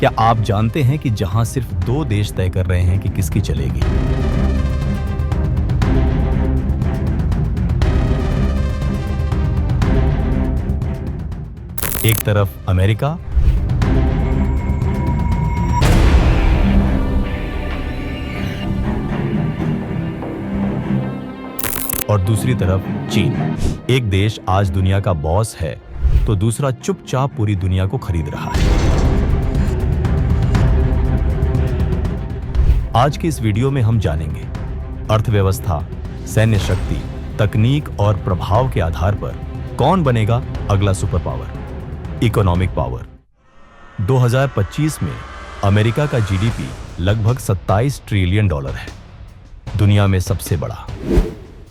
क्या आप जानते हैं कि जहां सिर्फ 2 देश तय कर रहे हैं कि किसकी चलेगी? एक तरफ अमेरिका और दूसरी तरफ चीन। एक देश आज दुनिया का बॉस है तो दूसरा चुपचाप पूरी दुनिया को खरीद रहा है। आज के इस वीडियो में हम जानेंगे अर्थव्यवस्था, सैन्य शक्ति, तकनीक और प्रभाव के आधार पर कौन बनेगा अगला सुपर पावर। Economic power. 2025 में अमेरिका का जीडीपी लगभग $27 ट्रिलियन है, दुनिया में सबसे बड़ा।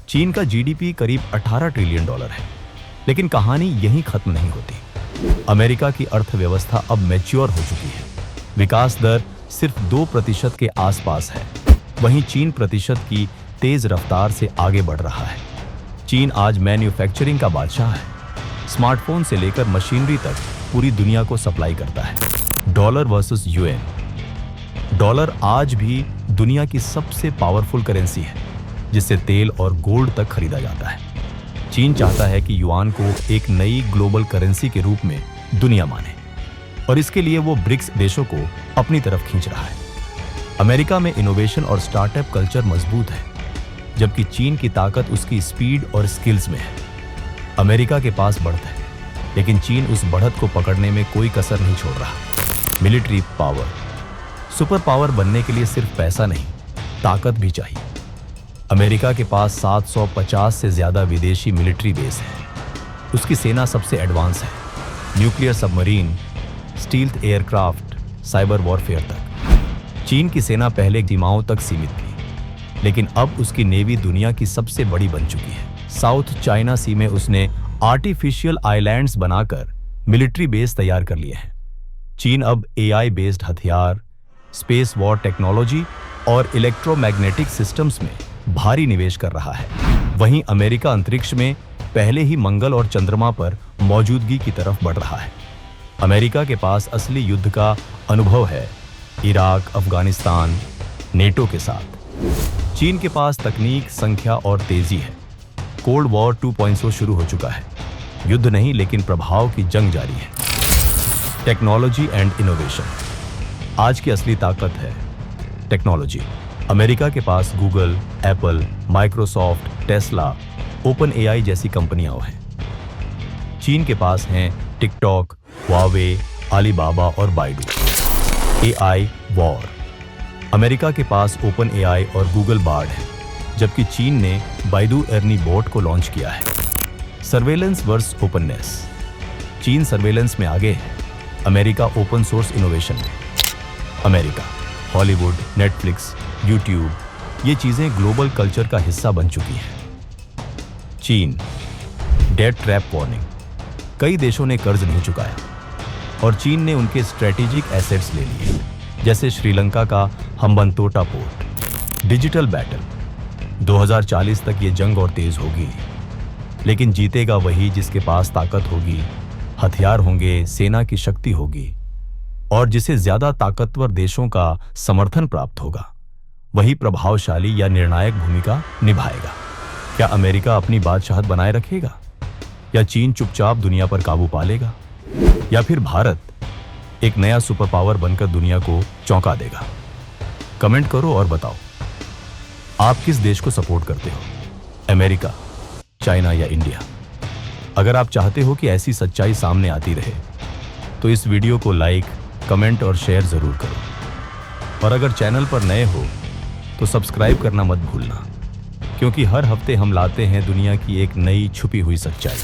चीन का जीडीपी करीब $18 ट्रिलियन है। लेकिन कहानी यहीं खत्म नहीं होती। अमेरिका की अर्थव्यवस्था अब मैच्योर हो चुकी है। विकास दर सिर्फ 2% के आसपास है, वहीं चीन प्रतिशत की तेज रफ्तार से आगे बढ़ रहा है। चीन आज मैन्युफैक्चरिंग का बादशाह है। स्मार्टफोन से लेकर मशीनरी तक पूरी दुनिया को सप्लाई करता है। Dollar versus UN. डॉलर आज भी दुनिया की सबसे पावरफुल करेंसी है, जिससे तेल और गोल्ड तक खरीदा जाता है। चीन चाहता है कि युआन को एक नई ग्लोबल करेंसी के रूप में दुनिया माने, और इसके लिए वो ब्रिक्स देशों को अपनी तरफ खींच रहा है। अमेरिका में इनोवेशन और स्टार्टअप कल्चर मजबूत है, जबकि चीन की ताकत उसकी स्पीड और स्किल्स में है। अमेरिका के पास बढ़त है, लेकिन चीन उस बढ़त को पकड़ने में कोई कसर नहीं छोड़ रहा। Military power. सुपर पावर बनने के लिए सिर्फ पैसा नहीं, ताकत भी चाहिए। अमेरिका के पास 750 से ज्यादा विदेशी मिलिट्री बेस है। उसकी सेना सबसे एडवांस है, nuclear submarine, stealth aircraft, cyber warfare तक। चीन की सेना पहले सीमाओं तक सीमित थी, लेकिन अब उसकी नेवी दुनिया की सबसे बड़ी बन चुकी है। साउथ चाइना सी में उसने आर्टिफिशियल आइलैंड्स बनाकर मिलिट्री बेस तैयार कर लिए हैं। चीन अब एआई बेस्ड हथियार, स्पेस वॉर टेक्नोलॉजी और इलेक्ट्रोमैग्नेटिक सिस्टम्स में भारी निवेश कर रहा है। वहीं अमेरिका अंतरिक्ष में पहले ही मंगल और चंद्रमा पर मौजूदगी की तरफ बढ़ रहा है। अमेरिका के पास असली युद्ध का अनुभव है, इराक, अफगानिस्तान, नेटो के साथ। चीन के पास तकनीक, संख्या और तेजी है। कोल्ड वॉर 2.0 शुरू हो चुका है। युद्ध नहीं, लेकिन प्रभाव की जंग जारी है। Technology and innovation. आज की असली ताकत है टेक्नोलॉजी। अमेरिका के पास Google, Apple, Microsoft, Tesla, OpenAI जैसी कंपनियां हैं। चीन के पास हैं टिकटॉक, हुआवे, अलीबाबा और बाइडू। AI war. अमेरिका के पास ओपन एआई और गूगल बार्ड है, जबकि चीन ने बाइडू एर्नी बोट को लॉन्च किया है। Surveillance versus openness. चीन सर्वेलेंस में आगे है, अमेरिका ओपन सोर्स इनोवेशन में। अमेरिका, हॉलीवुड, नेटफ्लिक्स, यूट्यूब, ये चीजें ग्लोबल कल्चर का हिस्सा बन चुकी हैं। चीन, डेट ट्रैप वार्निंग। कई देशों ने कर्ज नहीं चुकाया और चीन ने उनके स्ट्रेटेजिक एसेट्स ले लिए, जैसे श्रीलंका का हम्बनतोटा पोर्ट। Digital battle. 2040 तक ये जंग और तेज होगी, लेकिन जीतेगा वही जिसके पास ताकत होगी, हथियार होंगे, सेना की शक्ति होगी, और जिसे ज्यादा ताकतवर देशों का समर्थन प्राप्त होगा, वही प्रभावशाली या निर्णायक भूमिका निभाएगा। क्या अमेरिका अपनी बादशाहत बनाए रखेगा, या चीन चुपचाप दुनिया पर काबू पा लेगा, या फिर भारत एक नया सुपर पावर बनकर दुनिया को चौंका देगा? कमेंट करो और बताओ, आप किस देश को सपोर्ट करते हो, अमेरिका, चाइना या इंडिया? अगर आप चाहते हो कि ऐसी सच्चाई सामने आती रहे, तो इस वीडियो को लाइक, कमेंट और शेयर जरूर करो। और अगर चैनल पर नए हो तो सब्सक्राइब करना मत भूलना, क्योंकि हर हफ्ते हम लाते हैं दुनिया की एक नई छुपी हुई सच्चाई।